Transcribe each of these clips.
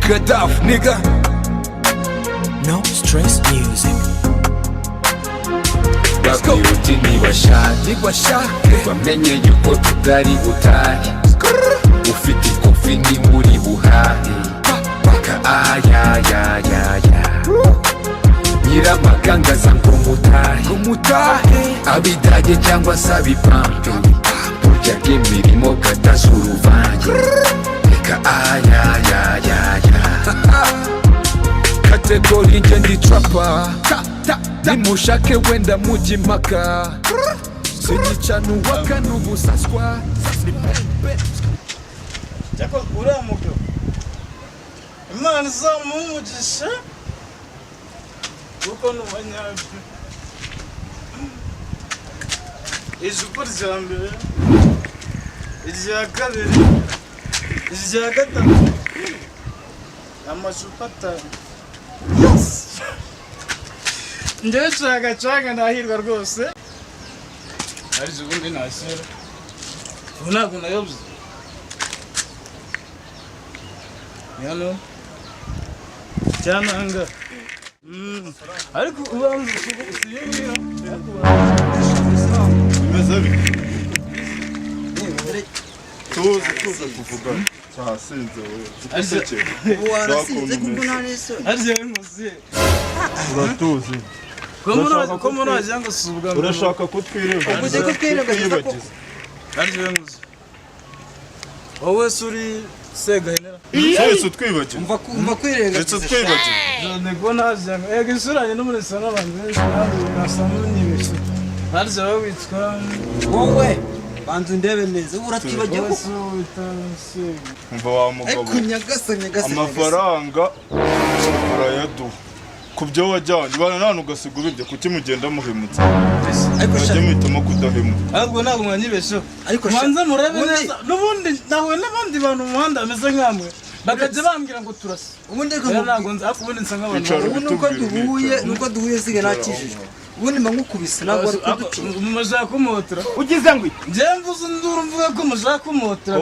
Gaddafi, nigga. No stress music. Babyuti nibashake bamenye yuko tutari butahe ufite ikofi ni muri buhahe baka ayayayaya nyiramaganga ngo mutahe abidage cyangwa se abipampe burya imirimo katazura uruvange baka ayayayaya kategori nje ndi trapper nimushake wenda mujya impaka sinyicana uwaka n'ubusaswa Jako uriya mugabo Imana izamuha umugisha kuko ni umunyabyo. Ijipo rya mbere, irya kabiri, irya gatatu, amacupa 5. Yes! Njyewe canga nahirwa rwose. Ariko ubundi nashyira. Ubu ntabwo nayobye. Yano. Cyananga. Ariko ubanza usiyingira. tuzi kuvuga cyasinze we warasinze kuko ntareso Arje muzi. uratuzi Ko muno ajanga subwa. urashaka kutwireba ubuze ko twireba ko Arje muzi. Wowe suri sega henera. twese twibagiwe umva kwirenga twese twibagiwe None ko najanga. Ega isuranye n'umurisa n'abantu benshi nasanze nyibeshe. Arje wowe witwa wowe banzu ndebe neza uratibagiye ko umva wa mugabo nyagasa amafaranga urayaduha ku byo wajyanye bana nanu ugasiga ubibye kuki mugenda muhemutse ariko ajya muhitamo kudahemuka ahubwo ntabwo mwanyibesheho ariko manza murabe neza n'ubundi nawe n'abandi bantu mu muhanda bameze nkamwe bakajya bambwira ngo turasa ubundi rero ntabwo nzi ariko ubundi nsa nk'abantu ubu nuko duhuye siga nakijijwe ubundi mba nkukubise ntabwo ari kuducunga mujya kumuhotera ugize ngo njyewe mvuze induru mvuga ko mujya kumuhotera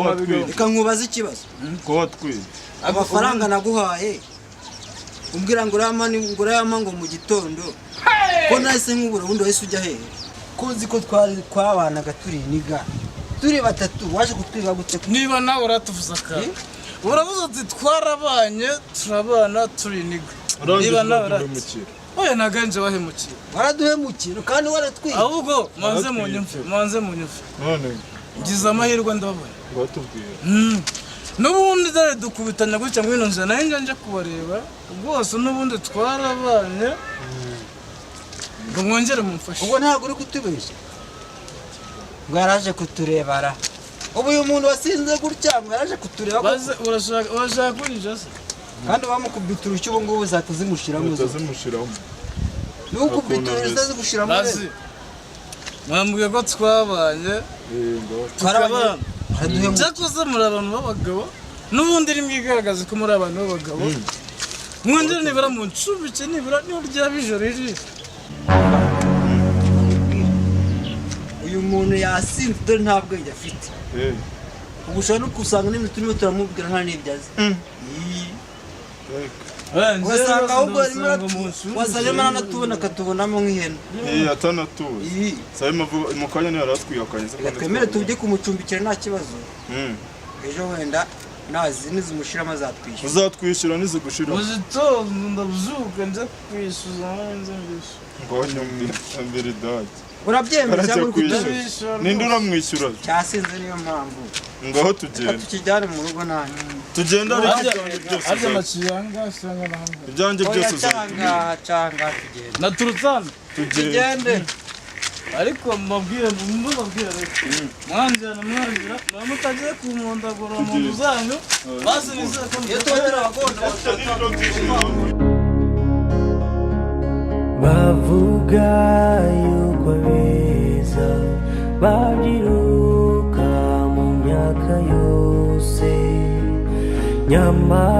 reka nkubaze ikibazo ko watwiye amafaranga naguhaye umbwira ngo urayama ngo mu gitondo ko nahise nkubura ubundi wahise ujya hehe ko uzi ko twabanaga turi niga turi batatu waje kutwiga gute niba nawe uratuvuza akawe uravuze ati twarabanye turabana turi niga niba nawe uratuvuza oya naganje wahemukira waraduhemukira kandi waratwiga ahubwo manze mu nyumve none ngize amahirwe ndabona batubwiye n'ubundi dore dukubitanya gutya ngo ino njana nje kubareba rwose n'ubundi twarabanye ngo mwongere mumfashe ubwo ntabwo uri kutubeshya ngo yaraje kuturebara ubu uyu muntu wasinze gutya ngo yaraje kutureba baze urashaka kunija se kandi bamukubita urushyi ubu ngubu zatazimushiramo n'ukubita urushyi zigushiramo bazi mwambwiye ko twabanye twarabanye cyakoze muri abantu b'abagabo n'ubundi rimwe igaragaza ko muri abantu b'abagabo mwongere nibura mu ncubike nibura niho ryaba ijoro riri uyu muntu yasinze dore nta bwenge afite ubu ushobora no kusanga n'ibintu turimo turamubwira nta n'ibyo azi wasanga ahubwo wasanga imana anatubona akatubonamo nk'ihene atanatuzi mu kanya niyo yaratwihakanye twemere tujye kumucumbikira nta kibazo ejo wenda nazi nizimushiramo azatwishyura uzatwishyura nizigushira muzitondo ndabuzuka nje kwishyuza nze mbishyura ngo nyamwambere dage urabyemera cyangwa uri kutubishyura ninde uramwishyura cyasinze niyo mpamvu ngaho tugenda tukijyane mu rugo nanyu tugenda arya maciyanga asanga nahamwe ibyanjye byose canga tugenda naturutse hano tugende ariko mbabwire reka mwanjyana mutagiye kumundagura mu nzu zanyu basi nizere ko iyo tubagera abagonda bavuga yuko beza babyiruka mu myaka yose nyamara